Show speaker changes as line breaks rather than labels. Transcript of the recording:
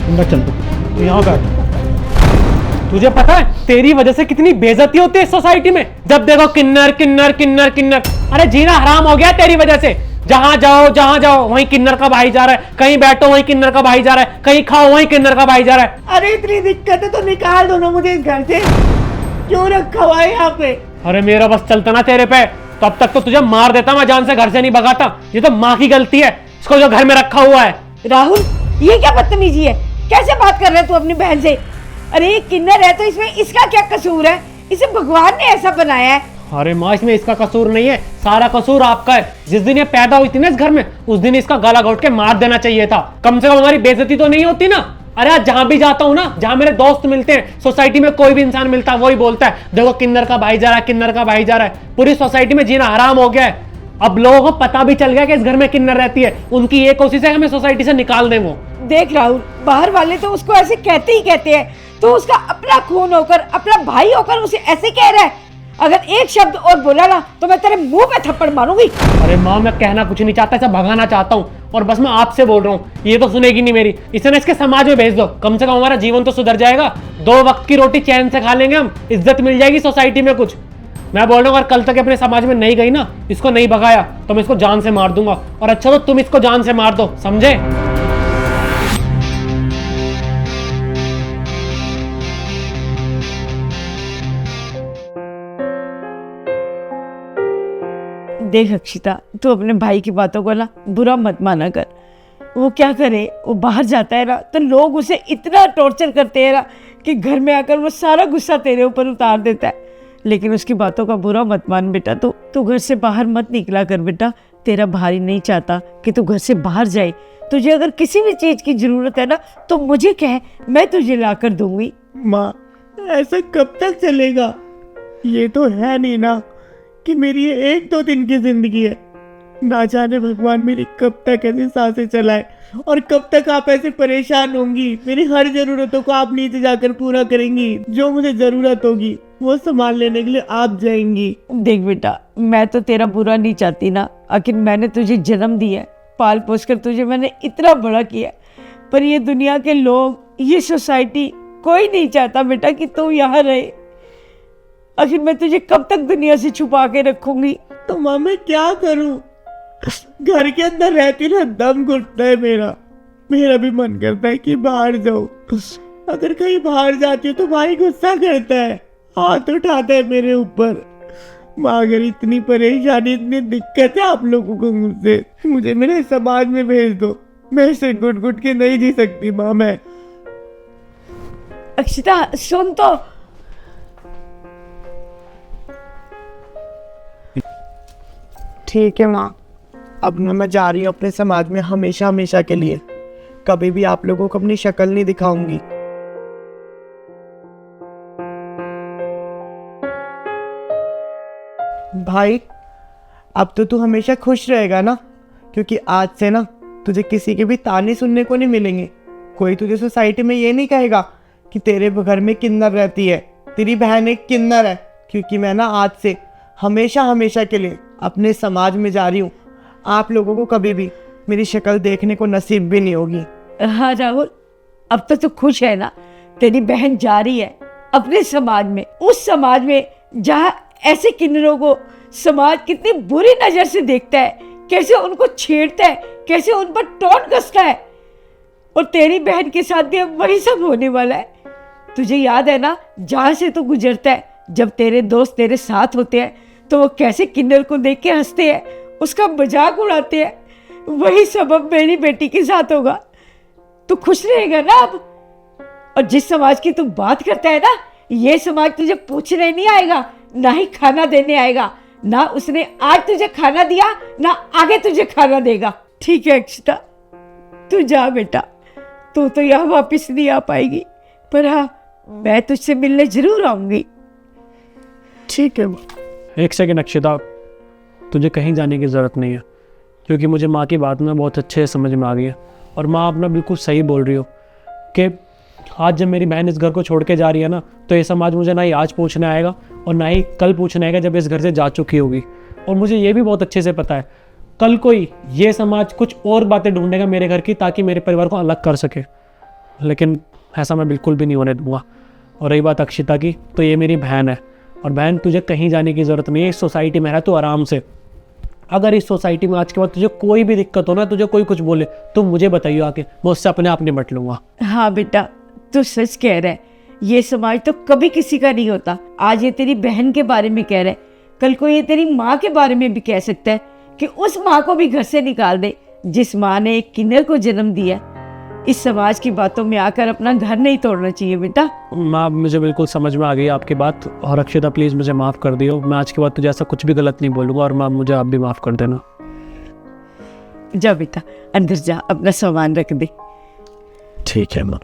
अंदर चल, तू यहाँ बैठ। तुझे पता है तेरी वजह से कितनी बेइज्जती होती है इस सोसाइटी में? जब देखो किन्नर किन्नर किन्नर किन्नर। अरे जीना हराम हो गया तेरी वजह से। जहां जाओ वहीं किन्नर का भाई जा रहा है, कहीं बैठो वहीं किन्नर का भाई जा रहा है, कहीं खाओ वहीं किन्नर का भाई जा रहा है।
अरे इतनी दिक्कत है तो निकाल दो ना मुझे इस घर से, क्यों रखा हुआ है यहाँ पे?
अरे मेरा बस चलता ना तेरे पे, तो अब तक तो तुझे मार देता, मैं जान से घर से नहीं भगाता। ये तो माँ की गलती है, इसको जो घर में रखा हुआ है।
राहुल, ये क्या बदतमीजी है? कैसे बात कर रहे तू अपनी बहन से? अरे ये किन्नर है तो इसमें इसका क्या कसूर है? इसे भगवान ने ऐसा बनाया है।
अरे माँ, इसमें इसका कसूर नहीं है, सारा कसूर आपका है। जिस दिन ये पैदा हुई थी ना इस घर में, उस दिन इसका गला घोट के मार देना चाहिए था। कम से कम हमारी बेइज्जती तो नहीं होती ना। अरे आज जहां भी जाता हूँ ना, जहां मेरे दोस्त मिलते हैं, सोसाइटी में कोई भी इंसान मिलता है, वही बोलता है देखो किन्नर का भाई जा रहा है, किन्नर का भाई जा रहा है। पूरी सोसाइटी में जीना हराम हो गया है। अब लोगों को पता भी चल गया कि इस घर में किन्नर रहती है। उनकी ये कोशिश है हमें सोसाइटी से निकाल दें। वो
देख राहुल, बाहर वाले तो उसको ऐसे कहते ही कहते हैं, तो उसका अपना खून होकर, अपना भाई होकर उसे ऐसे कह रहा है। अगर एक शब्द और बोला ना तो मैं तेरे मुंह पे थप्पड़ मारूंगी।
अरे माँ, मैं कहना कुछ नहीं चाहता, इसे भगाना चाहता हूँ, और बस मैं आपसे बोल रहा हूँ। ये तो सुनेगी नहीं मेरी, इसे ना इसके समाज में भेज दो, कम से कम हमारा जीवन तो सुधर जाएगा। 2 वक्त की रोटी चैन से खा लेंगे हम, इज्जत मिल जाएगी सोसाइटी में कुछ। मैं बोल रहा हूँ अगर कल तक अपने समाज में नहीं गई ना, इसको नहीं भगाया तो मैं इसको जान से मार दूंगा। और अच्छा तो तुम इसको जान से मार दो, समझे?
देख अक्षिता, तू अपने भाई की बातों को ना बुरा मत माना कर। वो क्या करे, वो बाहर जाता है ना तो लोग उसे इतना टॉर्चर करते हैं ना कि घर में आकर वो सारा गुस्सा तेरे ऊपर उतार देता है। लेकिन उसकी बातों का बुरा मत मान बेटा। तू घर से बाहर मत निकला कर बेटा। तेरा भाई नहीं चाहता कि तू घर से बाहर जाए। तुझे अगर किसी भी चीज की जरूरत है ना तो मुझे कह, मैं तुझे ला कर दूंगी।
माँ, ऐसा कब तक चलेगा? ये तो है नहीं ना कि मेरी ये 1-2 दिन की जिंदगी है। ना जाने भगवान मेरी कब तक ऐसी सांसें चलाए, और कब तक आप ऐसे परेशान होंगी। मेरी हर जरूरतों को आप नीचे जाकर पूरा करेंगी। जो मुझे जरूरत होगी वो सामान लेने के लिए आप जाएंगी।
देख बेटा, मैं तो तेरा बुरा नहीं चाहती ना। आखिर मैंने तुझे जन्म दिया है, पाल पोस कर तुझे मैंने इतना बड़ा किया। पर ये दुनिया के लोग, ये सोसाइटी, कोई नहीं चाहता बेटा कि तू यहाँ रहे। आखिर मैं तुझे कब तक दुनिया से छुपा के रखूंगी?
तो माँ मैं क्या करूं? घर के अंदर रहती ना दम घुटता है मेरा भी मन करता है कि बाहर जाऊं। अगर कहीं बाहर जाती हूँ तो भाई गुस्सा करता है, हाथ उठाता है मेरे ऊपर। माँ, अगर इतनी परेशानी, इतनी दिक्कत है आप लोगों को मुझसे, मुझे मेरे समाज में भेज दो। मैं इसे घुट घुट के नहीं जी सकती माँ मैं।
अक्षिता सुन तो।
ठीक है माँ, अब मैं जा रही हूँ अपने समाज में हमेशा हमेशा के लिए। कभी भी आप लोगों को अपनी शक्ल नहीं दिखाऊंगी। भाई, अब तो तू हमेशा खुश रहेगा ना, क्योंकि आज से ना तुझे किसी के भी ताने सुनने को नहीं मिलेंगे। कोई तुझे सोसाइटी में ये नहीं कहेगा कि तेरे घर में किन्नर रहती है, तेरी बहन एक किन्नर है। क्योंकि मैं ना आज से हमेशा हमेशा के लिए अपने समाज में जा रही हूँ। आप लोगों को कभी भी मेरी शक्ल देखने को नसीब भी नहीं होगी।
हाँ राहुल, अब तो तू खुश है ना? तेरी बहन जा रही है अपने समाज में, उस समाज में जहाँ ऐसे किन्नरों को समाज कितनी बुरी नजर से देखता है, कैसे उनको छेड़ता है, कैसे उन पर टोंट कसता है। और तेरी बहन के साथ भी अब वही सब होने वाला है। तुझे याद है ना, जहाँ से तू गुजरता है, जब तेरे दोस्त तेरे साथ होते हैं तो वो कैसे किन्नर को देख के हंसते हैं, उसका मजाक उड़ाते हैं। वही सब अब मेरी बेटी के साथ होगा। तू खुश रहेगा ना अब? और जिस समाज की तू बात करता है ना, ये समाज तुझे पूछने नहीं आएगा, ना ही खाना देने आएगा। ना उसने आज तुझे खाना दिया, ना आगे तुझे खाना देगा। ठीक है अक्षिता, तू जा बेटा। तू तो यहाँ वापस नहीं आ पाएगी, पर हाँ, मैं तुझसे मिलने जरूर आऊंगी।
ठीक है।
एक सेकंड अक्षिता, तुझे कहीं जाने की ज़रूरत नहीं है, क्योंकि मुझे माँ की बात में बहुत अच्छे से समझ में आ गई है। और माँ अपना बिल्कुल सही बोल रही हो कि आज जब मेरी बहन इस घर को छोड़ के जा रही है ना, तो ये समाज मुझे ना ही आज पूछने आएगा और ना ही कल पूछने आएगा जब इस घर से जा चुकी होगी। और मुझे ये भी बहुत अच्छे से पता है, कल कोई ये समाज कुछ और बातें ढूंढेगा मेरे घर की, ताकि मेरे परिवार को अलग कर सके। लेकिन ऐसा मैं बिल्कुल भी नहीं होने दूंगा। और रही बात अक्षिता की, तो ये मेरी बहन है, और बहन तुझे कहीं जाने की ज़रूरत नहीं है, इस सोसाइटी में रह तू आराम से। अगर इस सोसाइटी में आज के बाद तुझे कोई भी दिक्कत हो ना, तुझे कोई कुछ बोले, तो मुझे बताइए आके, मैं उससे अपने आप निपट लूँगा।
हाँ बेटा, तू सच कह रहा है। ये समाज तो कभी किसी का नहीं होता। आज ये तेरी बहन के बारे में कह रहा है, कल को ये तेरी माँ के बारे में भी कह सकता है कि उस माँ को भी घर से निकाल दे जिस माँ ने एक किन्नर को जन्म दिया। इस समाज की बातों में आकर अपना घर नहीं तोड़ना चाहिए बेटा।
माँ, मुझे बिल्कुल समझ में आ गई आपकी बात, और अक्षिता प्लीज़ मुझे माफ़ कर दियो। मैं आज के बाद तुझे ऐसा कुछ भी गलत नहीं बोलूँगा, और माँ मुझे आप भी माफ़ कर देना।
जा बेटा, अंदर जा, अपना सामान रख दे।
ठीक है माँ।